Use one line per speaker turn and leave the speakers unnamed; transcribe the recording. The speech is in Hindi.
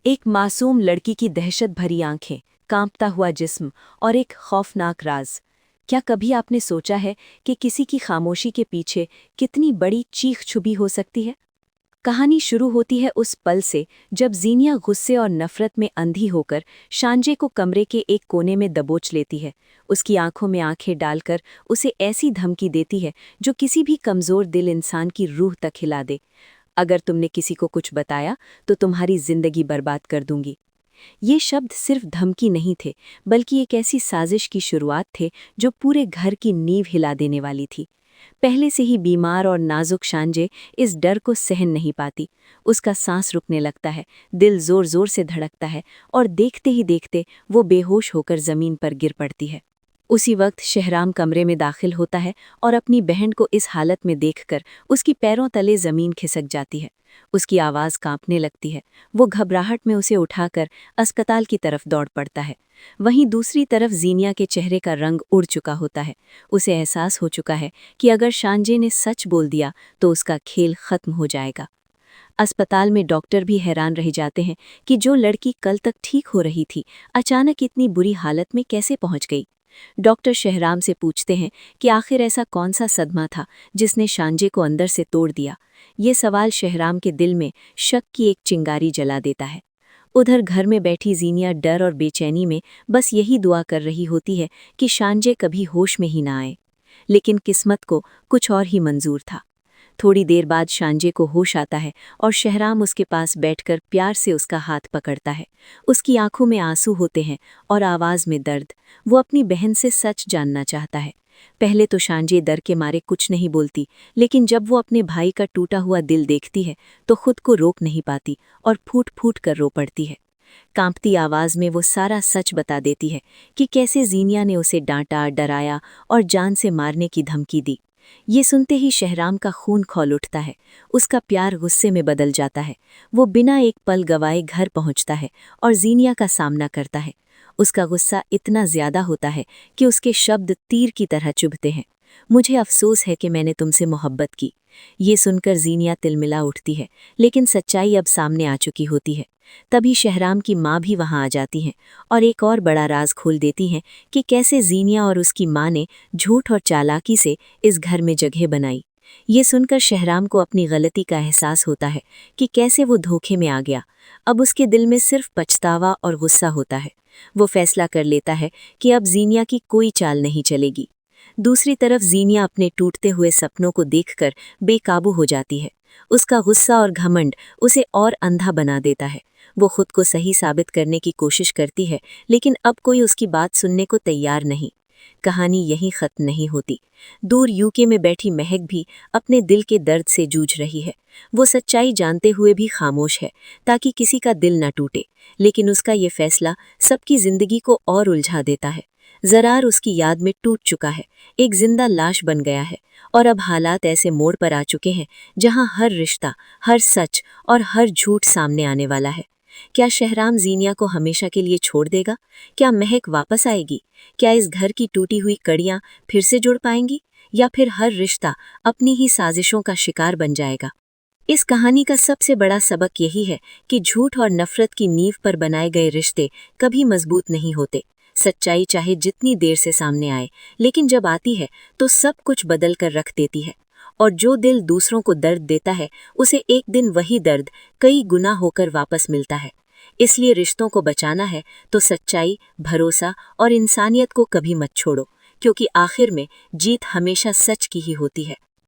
एक मासूम लड़की की दहशत भरी आंखें, कांपता हुआ जिस्म और एक खौफनाक राज। क्या कभी आपने सोचा है कि किसी की खामोशी के पीछे कितनी बड़ी चीख छुपी हो सकती है? कहानी शुरू होती है उस पल से जब जीनिया गुस्से और नफरत में अंधी होकर शांजे को कमरे के एक कोने में दबोच लेती है। उसकी आंखों में आंखें डालकर उसे ऐसी धमकी देती है जो किसी भी कमजोर दिल इंसान की रूह तक हिला दे। अगर तुमने किसी को कुछ बताया तो तुम्हारी जिंदगी बर्बाद कर दूंगी। ये शब्द सिर्फ धमकी नहीं थे, बल्कि एक ऐसी साजिश की शुरुआत थे जो पूरे घर की नींव हिला देने वाली थी। पहले से ही बीमार और नाजुक शांजे इस डर को सहन नहीं पाती। उसका सांस रुकने लगता है, दिल जोर जोर से धड़कता है और देखते ही देखते वो बेहोश होकर जमीन पर गिर पड़ती है। उसी वक्त शहराम कमरे में दाखिल होता है और अपनी बहन को इस हालत में देखकर उसकी पैरों तले जमीन खिसक जाती है। उसकी आवाज़ कांपने लगती है। वो घबराहट में उसे उठाकर अस्पताल की तरफ दौड़ पड़ता है। वहीं दूसरी तरफ जीनिया के चेहरे का रंग उड़ चुका होता है। उसे एहसास हो चुका है कि अगर शांजे ने सच बोल दिया तो उसका खेल खत्म हो जाएगा। अस्पताल में डॉक्टर भी हैरान रह जाते हैं कि जो लड़की कल तक ठीक हो रही थी, अचानक इतनी बुरी हालत में कैसे पहुंच गई। डॉक्टर शहराम से पूछते हैं कि आखिर ऐसा कौन सा सदमा था जिसने शांजे को अंदर से तोड़ दिया। ये सवाल शहराम के दिल में शक की एक चिंगारी जला देता है। उधर घर में बैठी जीनिया डर और बेचैनी में बस यही दुआ कर रही होती है कि शांजे कभी होश में ही ना आए। लेकिन किस्मत को कुछ और ही मंजूर था। थोड़ी देर बाद शांजे को होश आता है और शहराम उसके पास बैठकर प्यार से उसका हाथ पकड़ता है। उसकी आंखों में आंसू होते हैं और आवाज़ में दर्द। वो अपनी बहन से सच जानना चाहता है। पहले तो शांजे डर के मारे कुछ नहीं बोलती, लेकिन जब वो अपने भाई का टूटा हुआ दिल देखती है तो खुद को रोक नहीं पाती और फूट फूट कर रो पड़ती है। कांपती आवाज़ में वो सारा सच बता देती है कि कैसे जीनिया ने उसे डांटा, डराया और जान से मारने की धमकी दी। ये सुनते ही शहराम का खून खौल उठता है। उसका प्यार गुस्से में बदल जाता है। वो बिना एक पल गवाए घर पहुंचता है और जीनिया का सामना करता है। उसका गुस्सा इतना ज्यादा होता है कि उसके शब्द तीर की तरह चुभते हैं। मुझे अफसोस है कि मैंने तुमसे मोहब्बत की। ये सुनकर जीनिया तिलमिला उठती है, लेकिन सच्चाई अब सामने आ चुकी होती है। तभी शहराम की माँ भी वहां आ जाती हैं और एक और बड़ा राज खोल देती हैं कि कैसे जीनिया और उसकी माँ ने झूठ और चालाकी से इस घर में जगह बनाई। ये सुनकर शहराम को अपनी गलती का एहसास होता है कि कैसे वो धोखे में आ गया। अब उसके दिल में सिर्फ पछतावा और गुस्सा होता है। वो फैसला कर लेता है कि अब जीनिया की कोई चाल नहीं चलेगी। दूसरी तरफ जीनिया अपने टूटते हुए सपनों को देखकर बेकाबू हो जाती है। उसका गुस्सा और घमंड उसे और अंधा बना देता है। वो खुद को सही साबित करने की कोशिश करती है, लेकिन अब कोई उसकी बात सुनने को तैयार नहीं। कहानी यहीं खत्म नहीं होती। दूर यूके में बैठी महक भी अपने दिल के दर्द से जूझ रही है। वो सच्चाई जानते हुए भी खामोश है ताकि किसी का दिल न टूटे, लेकिन उसका ये फैसला सबकी जिंदगी को और उलझा देता है। जरार उसकी याद में टूट चुका है, एक जिंदा लाश बन गया है और अब हालात ऐसे मोड़ पर आ चुके हैं जहां हर रिश्ता, हर सच और हर झूठ सामने आने वाला है। क्या शहराम जीनिया को हमेशा के लिए छोड़ देगा? क्या महक वापस आएगी? क्या इस घर की टूटी हुई कड़ियां फिर से जुड़ पाएंगी, या फिर हर रिश्ता अपनी ही साजिशों का शिकार बन जाएगा? इस कहानी का सबसे बड़ा सबक यही है कि झूठ और नफरत की नींव पर बनाए गए रिश्ते कभी मजबूत नहीं होते। सच्चाई चाहे जितनी देर से सामने आए, लेकिन जब आती है तो सब कुछ बदल कर रख देती है। और जो दिल दूसरों को दर्द देता है, उसे एक दिन वही दर्द कई गुना होकर वापस मिलता है। इसलिए रिश्तों को बचाना है तो सच्चाई, भरोसा और इंसानियत को कभी मत छोड़ो, क्योंकि आखिर में जीत हमेशा सच की ही होती है।